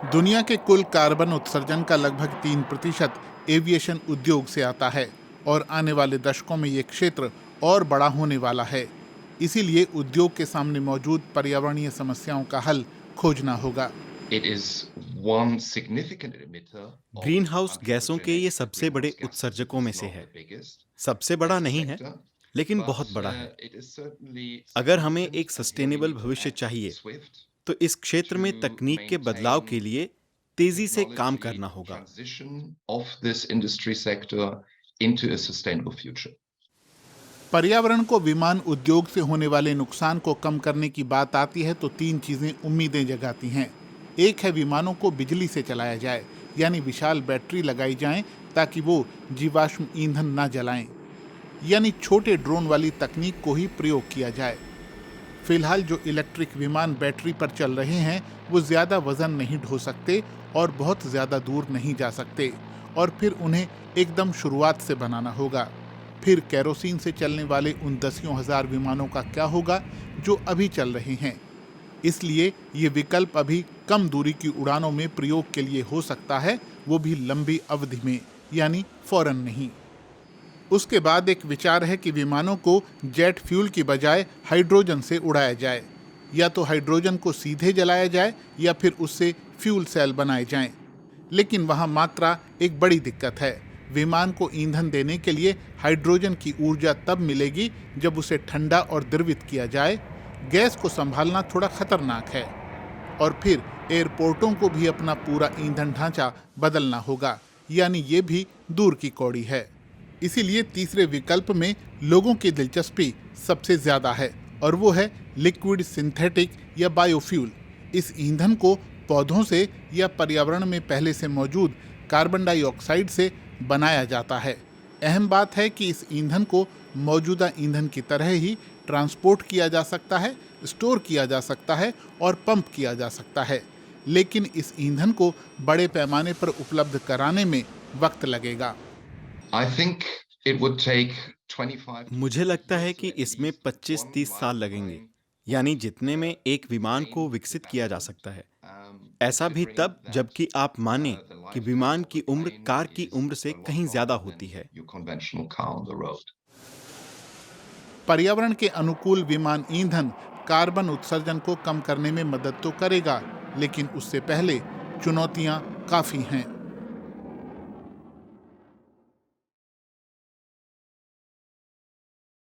दुनिया के कुल कार्बन उत्सर्जन का लगभग 3% एविएशन उद्योग से आता है और आने वाले दशकों में ये क्षेत्र और बड़ा होने वाला है। इसीलिए उद्योग के सामने मौजूद पर्यावरणीय समस्याओं का हल खोजना होगा। It is one significant emitter of green house गैसों के ये anthropogenic सबसे बड़े greenhouse gases. उत्सर्जकों It में is से not है। the biggest सबसे बड़ा as a नहीं है, sector, लेकिन but, बहुत बड़ा है। it is certainly अगर हमें significant, एक and here we sustainable need to भविष्य act चाहिए, swift तो इस क्षेत्र में to तकनीक के बदलाव के maintain लिए तेजी से काम technology करना होगा। transition of this industry sector into a sustainable future. पर्यावरण को विमान उद्योग से होने वाले नुकसान को कम करने की बात आती है तो 3 चीजें उम्मीदें जगाती हैं। एक है विमानों को बिजली से चलाया जाए, यानी विशाल बैटरी लगाई जाएं ताकि वो जीवाश्म ईंधन ना जलाएं, यानी छोटे ड्रोन वाली तकनीक को ही प्रयोग किया जाए। फिलहाल जो इलेक्ट्रिक विमान बैटरी पर चल रहे हैं वो ज्यादा वजन नहीं ढो सकते और बहुत ज्यादा दूर नहीं जा सकते, और फिर उन्हें एकदम शुरुआत से बनाना होगा। फिर केरोसिन से चलने वाले उन दसियों हजार विमानों का क्या होगा जो अभी चल रहे हैं। इसलिए ये विकल्प अभी कम दूरी की उड़ानों में प्रयोग के लिए हो सकता है, वो भी लंबी अवधि में, यानी फौरन नहीं। उसके बाद एक विचार है कि विमानों को जेट फ्यूल की बजाय हाइड्रोजन से उड़ाया जाए, या तो हाइड्रोजन को सीधे जलाया जाए या फिर उससे फ्यूल सेल बनाए जाएं। लेकिन वहाँ मात्रा एक बड़ी दिक्कत है। विमान को ईंधन देने के लिए हाइड्रोजन की ऊर्जा तब मिलेगी जब उसे ठंडा और द्रवित किया जाए। गैस को संभालना थोड़ा खतरनाक है, और फिर एयरपोर्टों को भी अपना पूरा ईंधन ढांचा बदलना होगा, यानी ये भी दूर की कौड़ी है। इसीलिए तीसरे विकल्प में लोगों की दिलचस्पी सबसे ज्यादा है, और वो है लिक्विड सिंथेटिक या बायोफ्यूल। इस ईंधन को पौधों से या पर्यावरण में पहले से मौजूद कार्बन डाइऑक्साइड से बनाया जाता है। अहम बात है कि इस ईंधन को मौजूदा ईंधन की तरह ही ट्रांसपोर्ट किया जा सकता है, स्टोर किया जा सकता है और पंप किया जा सकता है। लेकिन इस ईंधन को बड़े पैमाने पर उपलब्ध कराने में वक्त लगेगा। I think it would take 25 मुझे लगता है कि इसमें 25-30 साल लगेंगे, यानी जितने में एक विमान को विकसित किया जा सकता है। ऐसा भी तब जबकि आप माने कि विमान की उम्र कार की उम्र से कहीं ज्यादा होती है। पर्यावरण के अनुकूल विमान ईंधन कार्बन उत्सर्जन को कम करने में मदद तो करेगा, लेकिन उससे पहले चुनौतियां काफी हैं।